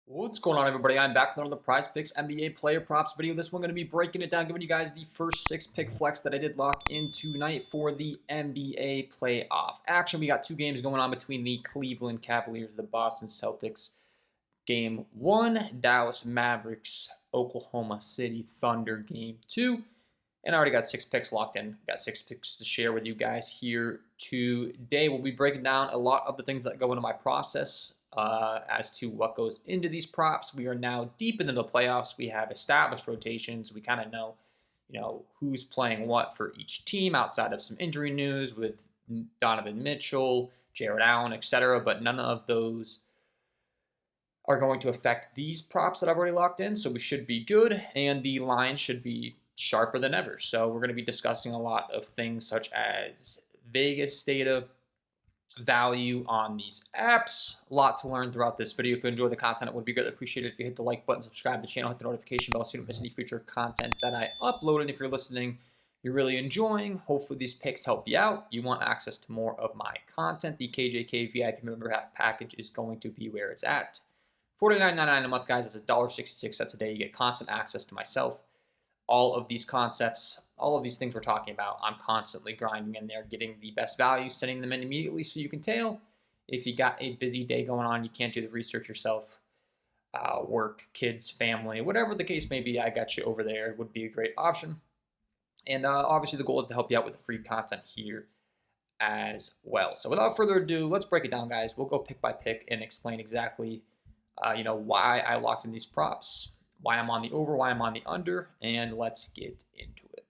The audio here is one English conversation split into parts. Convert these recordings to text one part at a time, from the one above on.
What's going on, everybody? I'm back with another Prizepicks NBA player props video. This one going to be breaking it down, giving you guys the first 6-pick flex that I did lock in tonight for the NBA playoff action. We got two games going on between the Cleveland Cavaliers and the Boston Celtics. Game 1, Dallas Mavericks, Oklahoma City Thunder. Game 2. And I already got 6 picks locked in. Got 6 picks to share with you guys here today. We'll be breaking down a lot of the things that go into my process as to what goes into these props. We are now deep into the playoffs. We have established rotations. We kind of know, who's playing what for each team outside of some injury news with Donovan Mitchell, Jared Allen, etc. But none of those are going to affect these props that I've already locked in. So we should be good, and the line should be sharper than ever. So we're going to be discussing a lot of things such as Vegas data, value on these apps. A lot to learn throughout this video. If you enjoy the content, it would be greatly appreciated if you hit the like button, subscribe to the channel, hit the notification bell so you don't miss any future content that I upload. And if you're listening, you're really enjoying, hopefully these picks help you out, you want access to more of my content, the KJK VIP member package is going to be where it's at. $49.99 a month, guys. It's $1.66 a day. You get constant access to myself. All of these concepts, all of these things we're talking about, I'm constantly grinding in there, getting the best value, sending them in immediately so you can tail. If you got a busy day going on, you can't do the research yourself, work, kids, family, whatever the case may be, I got you over there. It would be a great option. And obviously the goal is to help you out with the free content here as well. So without further ado, let's break it down, guys. We'll go pick by pick and explain exactly, why I locked in these props, why I'm on the over, why I'm on the under, and let's get into it.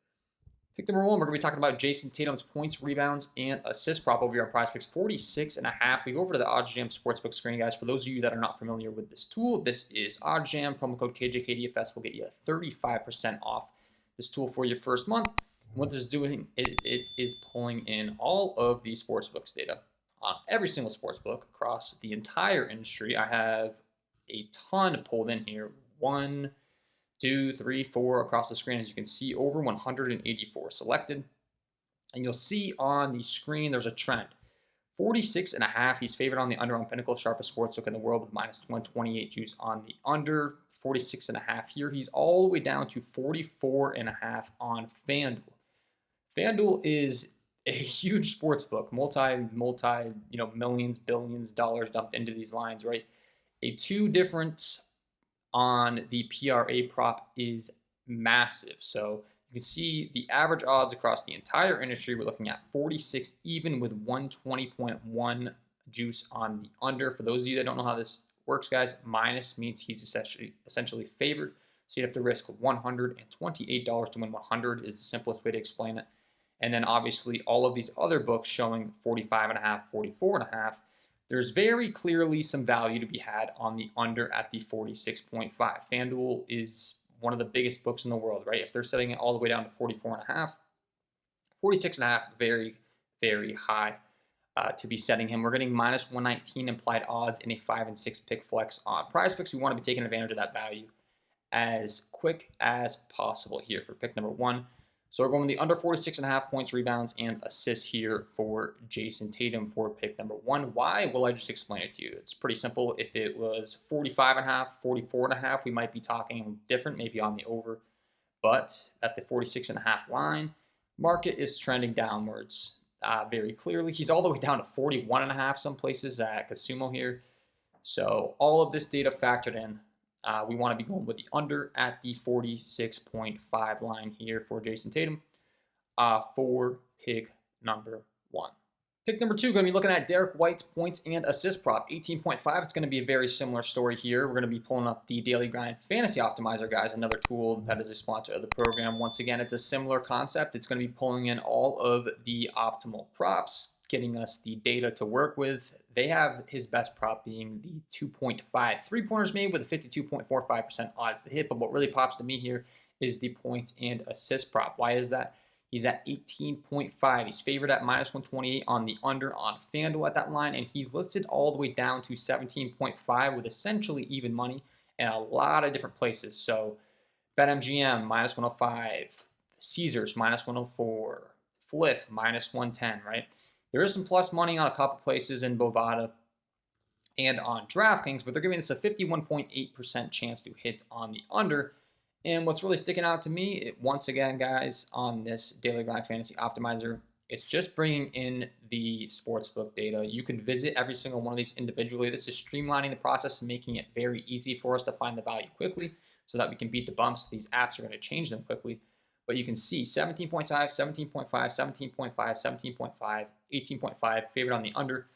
Pick number 1, we're going to be talking about Jason Tatum's points, rebounds, and assist prop over here on Prizepicks, 46.5. We go over to the OddsJam Sportsbook screen, guys. For those of you that are not familiar with this tool, this is OddsJam. Promo code KJKDFS will get you 35% off this tool for your first month. And what this is doing is it is pulling in all of the sportsbooks data on every single sportsbook across the entire industry. I have a ton pulled in here. 1, 2, 3, 4 across the screen. As you can see, over 184 selected. And you'll see on the screen there's a trend. 46.5. He's favored on the under on Pinnacle, sharpest sportsbook in the world, with minus 128 juice on the under. 46.5 here. He's all the way down to 44.5 on FanDuel. FanDuel is a huge sportsbook, multi, millions, billions dollars dumped into these lines, right? A 2 difference on the PRA prop is massive. So you can see the average odds across the entire industry. We're looking at 46 even with 120.1 juice on the under. For those of you that don't know how this works, guys, minus means he's essentially favored. So you'd have to risk $128 to win 100 is the simplest way to explain it. And then obviously all of these other books showing 45.5, 44.5. There's very clearly some value to be had on the under at the 46.5. FanDuel is one of the biggest books in the world, right? If they're setting it all the way down to 44.5, 46.5, very, very high to be setting him. We're getting minus 119 implied odds in a 5 and 6 pick flex on Prizepicks. We want to be taking advantage of that value as quick as possible here for pick number 1. So we're going the under 46.5 points, rebounds, and assists here for Jason Tatum for pick number 1. Why? Well, I just explain it to you. It's pretty simple. If it was 45.5, 44.5, we might be talking different, maybe on the over. But at the 46.5 line, market is trending downwards very clearly. He's all the way down to 41.5 some places at Casumo here. So all of this data factored in. We want to be going with the under at the 46.5 line here for Jason Tatum for pick number 1. Pick number 2, going to be looking at Derek White's points and assist prop, 18.5. It's going to be a very similar story here. We're going to be pulling up the Daily Grind Fantasy Optimizer, guys, another tool that is a sponsor of the program. Once again, it's a similar concept. It's going to be pulling in all of the optimal props, getting us the data to work with. They have his best prop being the 2.5 3-pointers made with a 52.45% odds to hit. But what really pops to me here is the points and assist prop. Why is that? He's at 18.5. He's favored at minus 128 on the under on FanDuel at that line. And he's listed all the way down to 17.5 with essentially even money in a lot of different places. So BetMGM, minus 105. Caesars, minus 104. Fliff, minus 110, right? There is some plus money on a couple places in Bovada and on DraftKings, but they're giving us a 51.8% chance to hit on the under. And what's really sticking out to me, once again, guys, on this Daily Grind Fantasy Optimizer, it's just bringing in the sportsbook data. You can visit every single one of these individually. This is streamlining the process and making it very easy for us to find the value quickly so that we can beat the bumps. These apps are going to change them quickly. But you can see 17.5, 17.5, 17.5, 17.5, 18.5, favorite on the under.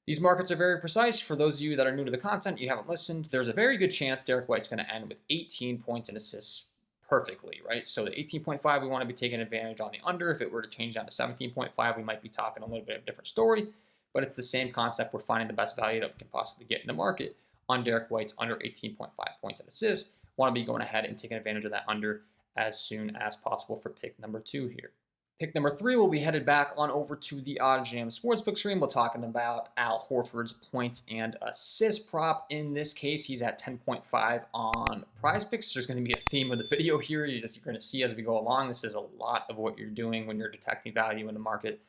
These markets are very precise. For those of you that are new to the content, you haven't listened, there's a very good chance Derek White's going to end with 18 points and assists perfectly, right? So the 18.5, we want to be taking advantage on the under. If it were to change down to 17.5, we might be talking a little bit of a different story, but it's the same concept. We're finding the best value that we can possibly get in the market on Derek White's under 18.5 points and assists. Want to be going ahead and taking advantage of that under as soon as possible for pick number 2 here. Pick number 3 will be headed back on over to the OddsJam Sportsbook screen. We're talking about Al Horford's points and assist prop. In this case, he's at 10.5 on Prizepicks. There's going to be a theme of the video here. You're going to see as we go along. This is a lot of what you're doing when you're detecting value in the market,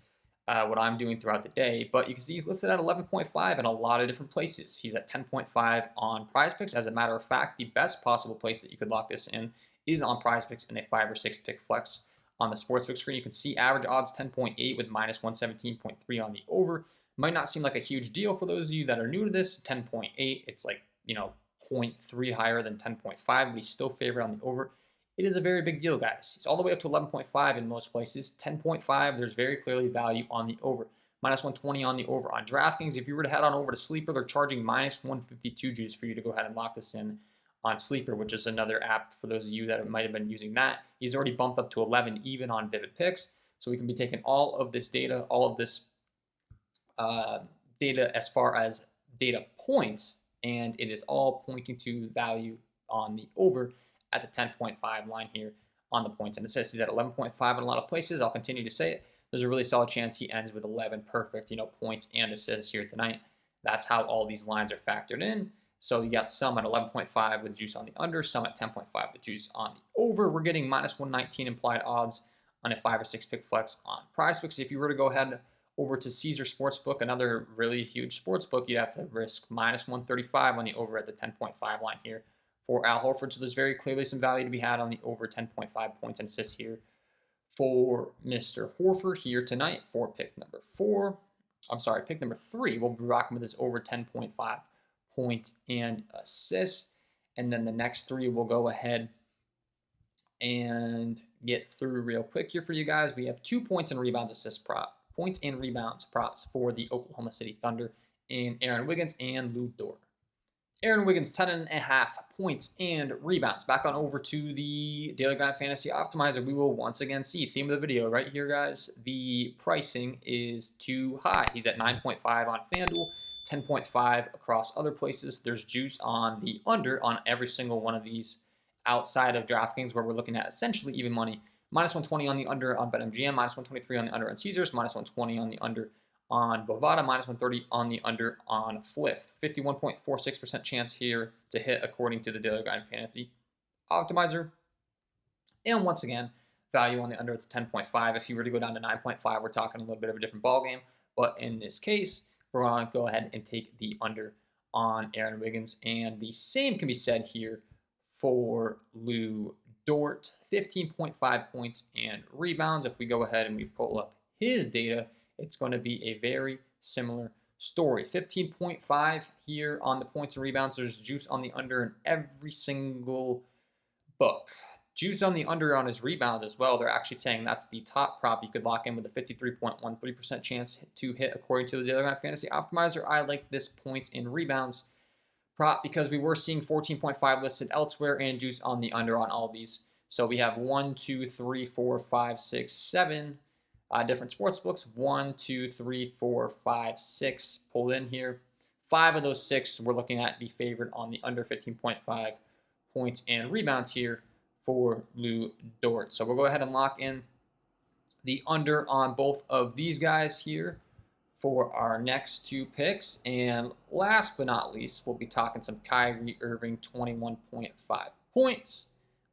what I'm doing throughout the day. But you can see he's listed at 11.5 in a lot of different places. He's at 10.5 on Prizepicks. As a matter of fact, the best possible place that you could lock this in is on Prizepicks in a 5 or 6 pick flex. On the sportsbook screen, you can see average odds 10.8 with minus 117.3 on the over. Might not seem like a huge deal for those of you that are new to this. 10.8, it's like, 0.3 higher than 10.5, but he's still favored on the over. It is a very big deal, guys. It's all the way up to 11.5 in most places. 10.5, there's very clearly value on the over. Minus 120 on the over on DraftKings. If you were to head on over to Sleeper, they're charging minus 152 juice for you to go ahead and lock this in on Sleeper, which is another app for those of you that might have been using that. He's already bumped up to 11 even on Vivid Picks. So we can be taking all of this data, all of this data as far as data points, and it is all pointing to value on the over at the 10.5 line here on the points and assists. He's at 11.5 in a lot of places. I'll continue to say it. There's a really solid chance he ends with 11 perfect, points and assists here tonight. That's how all these lines are factored in. So you got some at 11.5 with juice on the under, some at 10.5 with juice on the over. We're getting minus 119 implied odds on a 5 or 6 pick flex on Prizepicks. If you were to go ahead over to Caesar Sportsbook, another really huge sportsbook, you'd have to risk minus 135 on the over at the 10.5 line here for Al Horford. So there's very clearly some value to be had on the over 10.5 points and assists here for Mr. Horford here tonight for pick number 3. We'll be rocking with this over 10.5 points and assists. And then the next 3 we'll go ahead and get through real quick here for you guys. We have 2 points and rebounds props for the Oklahoma City Thunder in Aaron Wiggins and Lou Dort. Aaron Wiggins, 10.5 points and rebounds. Back on over to the Daily Grind Fantasy Optimizer. We will once again see, theme of the video right here, guys, the pricing is too high. He's at 9.5 on FanDuel, 10.5 across other places. There's juice on the under on every single one of these outside of DraftKings, where we're looking at essentially even money. Minus 120 on the under on BetMGM, minus 123 on the under on Caesars, minus 120 on the under on Bovada, minus 130 on the under on Fliff. 51.46% chance here to hit according to the Daily Grind Fantasy Optimizer. And once again, value on the under at the 10.5. If you were to go down to 9.5, we're talking a little bit of a different ballgame. But in this case, we're going to go ahead and take the under on Aaron Wiggins. And the same can be said here for Lou Dort. 15.5 points and rebounds. If we go ahead and we pull up his data, it's going to be a very similar story. 15.5 here on the points and rebounds. There's juice on the under in every single book. Juice on the under on his rebounds as well. They're actually saying that's the top prop you could lock in with a 53.13% chance to hit according to the Daily Grind Fantasy Optimizer. I like this points and rebounds prop because we were seeing 14.5 listed elsewhere and juice on the under on all these. So we have 1, 2, 3, 4, 5, 6, 7 different sports books. 1, 2, 3, 4, 5, 6 pulled in here. 5 of those 6 we're looking at the favorite on the under 15.5 points and rebounds here for Lou Dort. So we'll go ahead and lock in the under on both of these guys here for our next 2 picks. And last but not least, we'll be talking some Kyrie Irving, 21.5 points.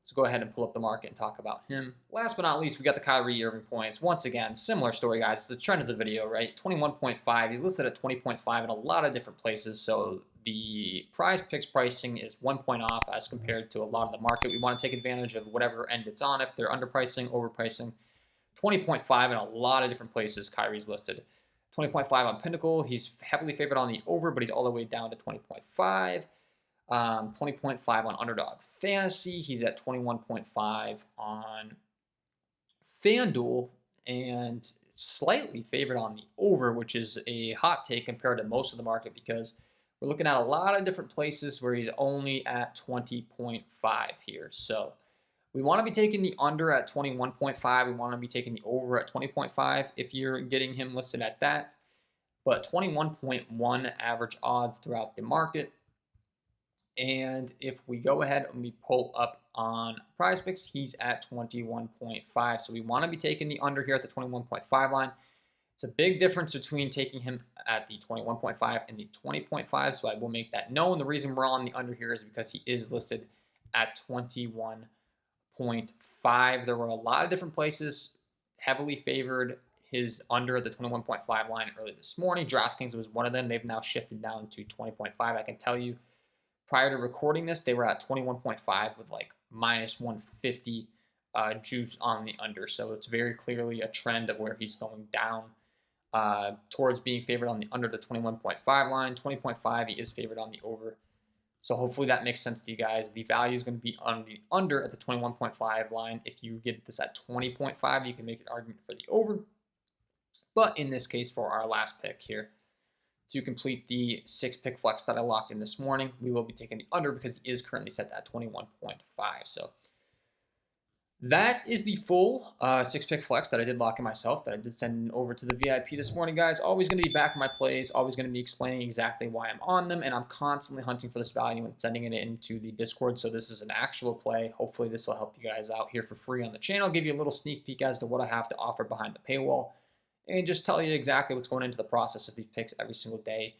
Let's So go ahead and pull up the market and talk about him. Last but not least, we got the Kyrie Irving points. Once again, similar story, guys. It's the trend of the video, right? 21.5. He's listed at 20.5 in a lot of different places. So the Prizepicks pricing is 1 point off as compared to a lot of the market. We want to take advantage of whatever end it's on. If they're underpricing, overpricing, 20.5 in a lot of different places. Kyrie's listed 20.5 on Pinnacle. He's heavily favored on the over, but he's all the way down to 20.5. 20.5 on Underdog Fantasy. He's at 21.5 on FanDuel and slightly favored on the over, which is a hot take compared to most of the market because we're looking at a lot of different places where he's only at 20.5 here. So we want to be taking the under at 21.5. We want to be taking the over at 20.5 if you're getting him listed at that. But 21.1 average odds throughout the market. And if we go ahead and we pull up on Prizepicks, he's at 21.5. So we want to be taking the under here at the 21.5 line. It's a big difference between taking him at the 21.5 and the 20.5. So I will make that known. The reason we're on the under here is because he is listed at 21.5. There were a lot of different places heavily favored his under at the 21.5 line early this morning. DraftKings was one of them. They've now shifted down to 20.5. I can tell you, prior to recording this, they were at 21.5 with like minus 150 juice on the under. So it's very clearly a trend of where he's going down towards being favored on the under the 21.5 line. 20.5, he is favored on the over. So hopefully that makes sense to you guys. The value is going to be on the under at the 21.5 line. If you get this at 20.5, you can make an argument for the over. But in this case, for our last pick here, to complete the 6-pick flex that I locked in this morning, we will be taking the under because he is currently set at 21.5. So that is the full 6-pick flex that I did lock in myself, that I did send over to the VIP this morning, guys. Always going to be back in my plays, always going to be explaining exactly why I'm on them, and I'm constantly hunting for this value and sending it into the Discord. So this is an actual play. Hopefully this will help you guys out here for free on the channel, give you a little sneak peek as to what I have to offer behind the paywall, and just tell you exactly what's going into the process of these picks every single day.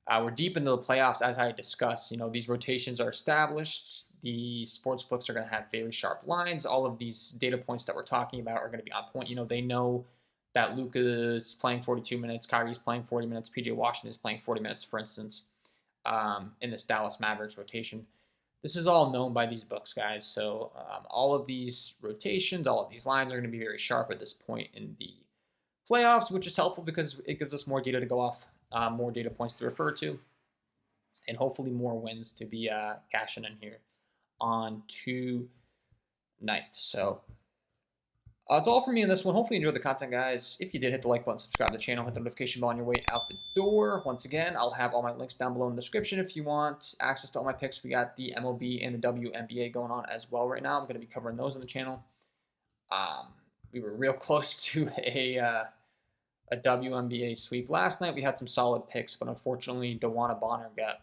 We're deep into the playoffs, as I discussed. You know, these rotations are established. The sports books are going to have very sharp lines. All of these data points that we're talking about are going to be on point. You know, they know that Luka is playing 42 minutes, Kyrie's playing 40 minutes, PJ Washington is playing 40 minutes, for instance, in this Dallas Mavericks rotation. This is all known by these books, guys. So all of these rotations, all of these lines are going to be very sharp at this point in the playoffs, which is helpful because it gives us more data to go off, more data points to refer to, and hopefully more wins to be cashing in here on tonight. So that's all for me in this one. Hopefully you enjoyed the content, guys. If you did, hit the like button, subscribe to the channel, hit the notification bell on your way out the door. Once again, I'll have all my links down below in the description if you want access to all my picks. We got the MLB and the WNBA going on as well right now. I'm going to be covering those on the channel. We were real close to a WNBA sweep last night. We had some solid picks, but unfortunately, Dewana Bonner got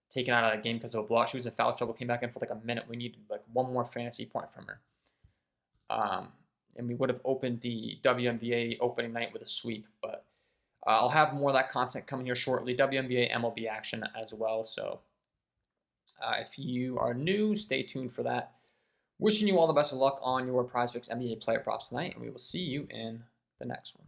taken out of that game because of a block. She was in foul trouble, came back in for like a minute. We needed like one more fantasy point from her. And we would have opened the WNBA opening night with a sweep, but I'll have more of that content coming here shortly. WNBA, MLB action as well. So if you are new, stay tuned for that. Wishing you all the best of luck on your Prizepicks NBA player props tonight, and we will see you in the next one.